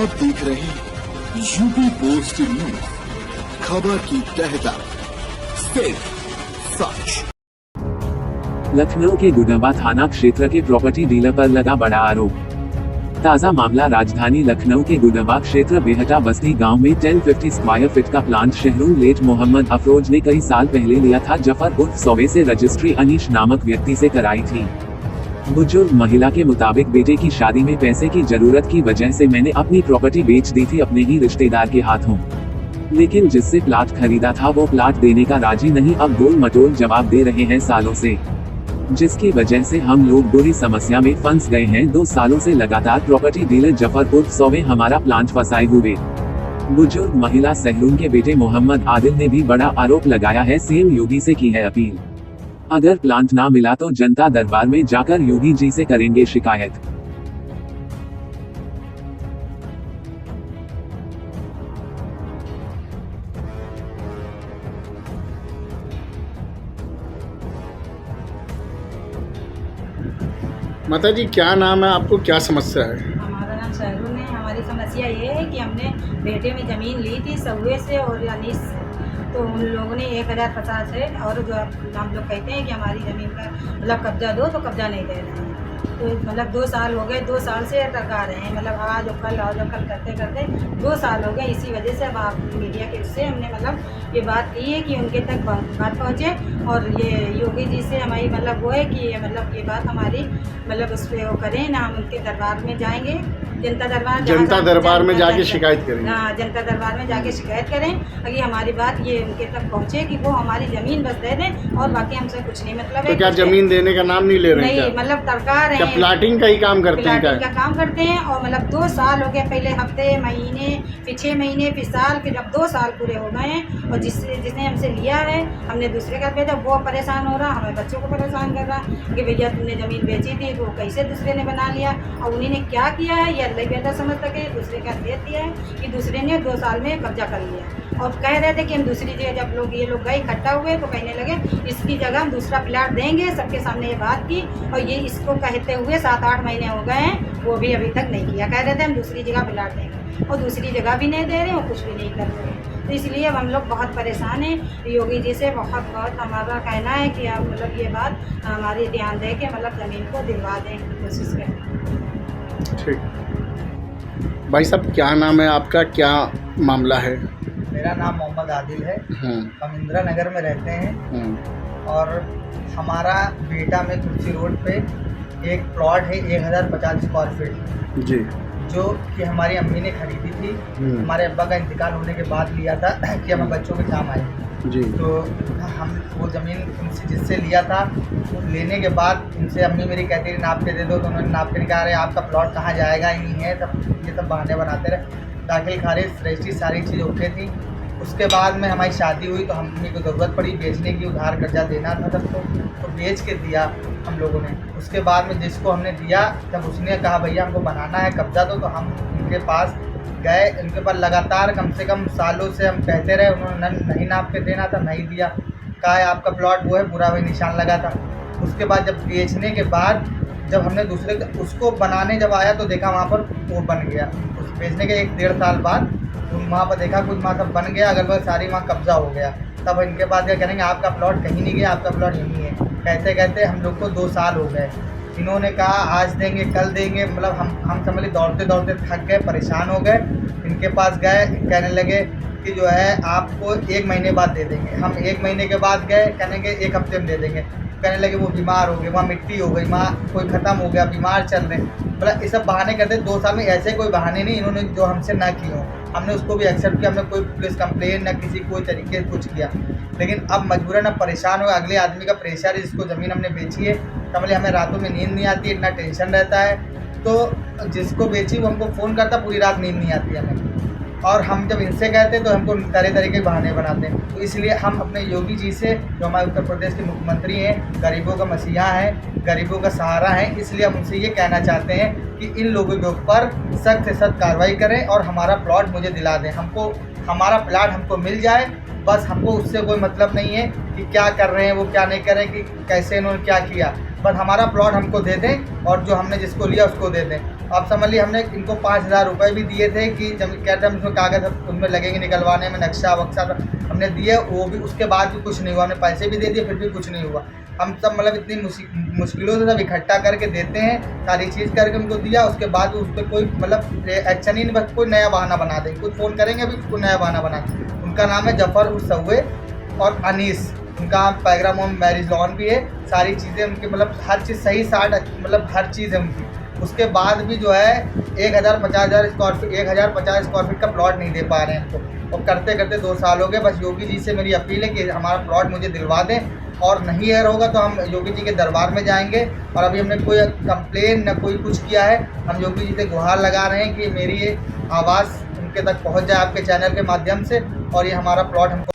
आप देख रहे हैं यूपी पोस्ट न्यूज, खबर की तह तक सिर्फ सच। लखनऊ के गुडम्बा थाना क्षेत्र के प्रॉपर्टी डीलर पर लगा बड़ा आरोप। ताजा मामला राजधानी लखनऊ के गुडम्बा क्षेत्र बेहटा बस्ती गांव में 1050 स्क्वायर फीट का प्लांट शहरून लेट मोहम्मद अफरोज ने कई साल पहले लिया था। जफर उर्फ सौवे से रजिस्ट्री अनीश नामक व्यक्ति से कराई थी। बुजुर्ग महिला के मुताबिक बेटे की शादी में पैसे की जरूरत की वजह से मैंने अपनी प्रॉपर्टी बेच दी थी अपने ही रिश्तेदार के हाथों, लेकिन जिससे प्लाट खरीदा था वो प्लाट देने का राजी नहीं। अब गोल मटोल जवाब दे रहे हैं सालों से, जिसकी वजह से हम लोग बुरी समस्या में फंस गए हैं। 2 सालों से लगातार प्रॉपर्टी डीलर जफर उर्फ सौवे हमारा प्लांट फंसाए हुए। बुजुर्ग महिला सहरून के बेटे मोहम्मद आदिल ने भी बड़ा आरोप लगाया है। सीएम योगी से की है अपील, अगर प्लांट ना मिला तो जनता दरबार में जाकर योगी जी से करेंगे शिकायत। माता जी, क्या नाम है, आपको क्या समस्या है? हमारा नाम सहरून है। हमारी समस्या ये है कि हमने बेटे में ज़मीन ली थी सौवे से और अनीस से, तो उन लोगों ने 1050 है और जो हम लोग कहते हैं कि हमारी ज़मीन का मतलब कब्जा दो, तो कब्जा नहीं दे रहे हैं। तो मतलब 2 साल हो गए, 2 साल से टका रहे हैं, मतलब आज और कल करते करते 2 साल हो गए। इसी वजह से अब आप मीडिया के उससे हमने मतलब ये बात की है कि उनके तक बात पहुँचे और ये योगी जी से हमारी मतलब वो है कि मतलब ये बात हमारी मतलब उस पर वो करें ना। हम उनके दरबार में जाएंगे, जनता दरबार में जाके शिकायत करेंगे। हाँ, जनता दरबार में जाके शिकायत करें अगर हमारी बात ये उनके तक पहुँचे कि वो हमारी ज़मीन बस दे दें और बाकी हमसे कुछ नहीं मतलब है। तो क्या ज़मीन देने का नाम नहीं ले रहे हैं? नहीं, मतलब तड़का रहे हैं, प्लाटिंग का ही काम करते हैं? प्लाटिंग का काम करते हैं और मतलब 2 साल हो गए, पहले हफ्ते महीने, फिर 6 महीने, फिर साल, फिर अब 2 साल पूरे हो गए हैं। और जिसने हमसे लिया है हमने दूसरे का भेजा, वो परेशान हो रहा, हमें बच्चों को परेशान कर रहा कि भैया तुमने ज़मीन बेची थी तो कैसे दूसरे ने बना लिया। और उन्हीं ने क्या किया है ये अल्लाह बेहतर समझ सके, दूसरे का दे दिया है कि दूसरे ने 2 साल में कब्जा कर लिया। और कह रहे थे कि हम दूसरी जगह, जब ये लोग गए इकट्ठा हुए तो कहने लगे इसकी जगह हम दूसरा प्लाट देंगे। सबके सामने ये बात की और ये इसको कहते हुए 7-8 महीने हो गए हैं, वो भी अभी तक नहीं किया। कह रहे थे हम दूसरी जगह प्लाट देंगे और दूसरी जगह भी नहीं दे रहे और कुछ भी नहीं कर रहे हैं। तो इसलिए अब हम लोग बहुत परेशान हैं। योगी जी से बहुत हमारा कहना है कि आप मतलब ये बात हमारी ध्यान दें कि मतलब ज़मीन को दिलवा दें, कोशिश करें। ठीक भाई साहब, क्या नाम है आपका, क्या मामला है? मेरा नाम मोहम्मद आदिल है। हम इंदिरा नगर में रहते हैं और हमारा बेटा में तुलसी रोड पे एक प्लॉट है 1050 स्क्वायर फीट जी, जो कि हमारी अम्मी ने खरीदी थी। हमारे अब्बा का इंतकाल होने के बाद लिया था कि हमें बच्चों के काम आए जी। तो हम वो ज़मीन उनसे जिससे लिया था, लेने के बाद उनसे अम्मी मेरी कहती थी नाप के दे दो, तो उन्होंने नाप के निकाला, अरे आपका प्लॉट कहाँ जाएगा ही नहीं है, तब ये सब बहाने बनाते रहे। दाखिल खारिज रजिस्ट्री सारी चीज़ ओके थी। उसके बाद में हमारी शादी हुई तो अम्मी को ज़रूरत पड़ी बेचने की, उधार कर्जा देना था सबको, तो बेच के दिया हम लोगों ने। उसके बाद में जिसको हमने दिया तब उसने कहा भैया हमको बनाना है, कब्जा दो। तो हम उनके पास गए, उनके पास लगातार कम से कम सालों से हम कहते रहे, उन्होंने नहीं नाप के देना था, नहीं दिया। कहा है आपका प्लॉट वो है, पूरा वही निशान लगा था। उसके बाद जब बेचने के बाद जब हमने दूसरे उसको बनाने जब आया तो देखा वहाँ पर वो बन गया। उस बेचने के 1-1.5 साल बाद वहाँ पर देखा कुछ वहाँ सब बन गया, अगर वह सारी वहाँ कब्जा हो गया। तब इनके पास क्या करेंगे, आपका प्लॉट कहीं नहीं गया, आपका प्लॉट यहीं है। कहते कहते हम लोग को 2 साल हो गए। इन्होंने कहा आज देंगे कल देंगे, मतलब हम समझ दौड़ते दौड़ते थक गए, परेशान हो गए। इनके पास गए, कहने लगे कि जो है आपको 1 महीने बाद दे देंगे। हम 1 महीने के बाद गए, कहने के 1 हफ्ते में दे देंगे। कहने लगे वो बीमार हो गए, वहाँ मिट्टी हो गई, वहाँ कोई ख़त्म हो गया, बीमार चल रहे, मतलब ये सब बहाने करते। 2 साल में ऐसे कोई बहाने नहीं इन्होंने जो हमसे ना किए हों। हमने उसको भी एक्सेप्ट किया, हमने कोई पुलिस कंप्लेन ना किसी कोई तरीके से कुछ किया। लेकिन अब मजबूरन अब परेशान हो, अगले आदमी का प्रेशर है, जिसको ज़मीन हमने बेची है, समझे हमें रातों में नींद नहीं आती, इतना टेंशन रहता है। तो जिसको बेची वो हमको फ़ोन करता, पूरी रात नींद नहीं आती हमें। और हम जब इनसे कहते हैं तो हमको तरह तरह के बहाने बनाते हैं। तो इसलिए हम अपने योगी जी से, जो हमारे उत्तर प्रदेश के मुख्यमंत्री हैं, गरीबों का मसीहा हैं, गरीबों का सहारा हैं, इसलिए हम उनसे ये कहना चाहते हैं कि इन लोगों के ऊपर सख्त से सख्त कार्रवाई करें और हमारा प्लॉट मुझे दिला दें। हमको हमारा प्लॉट हमको मिल जाए बस हमको उससे कोई मतलब नहीं है कि क्या कर रहे हैं वो, क्या नहीं कर रहे हैं, कि कैसे इन्होंने क्या किया। बस हमारा प्लॉट हमको दे दें और जो हमने जिसको लिया उसको दे दें। आप समझ लीजिए हमने इनको 5,000 रुपये भी दिए थे कि जब कहते हम उसमें कागज़ उनमें लगेंगे निकलवाने में, नक्शा वक्शा हमने दिए, वो भी उसके बाद भी कुछ नहीं हुआ। हमने पैसे भी दे दिए फिर भी कुछ नहीं हुआ। हम सब मतलब इतनी मुश्किलों से सब इकट्ठा करके देते हैं, सारी चीज़ करके उनको दिया, उसके बाद उस पर कोई मतलब एक्शन ही नहीं, बस कोई नया बहाना बना दें। कुछ फ़ोन करेंगे अभी कोई नया बहाना बना दें। उनका नाम है जफ़र उर्फ सौवे और अनीस, उनका पैग्राम और मैरिज लॉन भी है, सारी चीज़ें उनकी मतलब हर चीज़ सही साठ मतलब हर चीज़ है उनकी। उसके बाद भी जो है 1,50,000 स्क्वायर फीट 1,050 स्क्वायर फीट का प्लॉट नहीं दे पा रहे हैं हमको, और करते करते 2 साल हो गए। बस योगी जी से मेरी अपील है कि हमारा प्लॉट मुझे दिलवा दें, और नहीं अगर होगा तो हम योगी जी के दरबार में जाएंगे। और अभी हमने कोई कंप्लेन न कोई कुछ किया है, हम योगी जी से गुहार लगा रहे हैं कि मेरी ये आवाज़ उनके तक पहुंच जाए आपके चैनल के माध्यम से, और ये हमारा प्लॉट हमको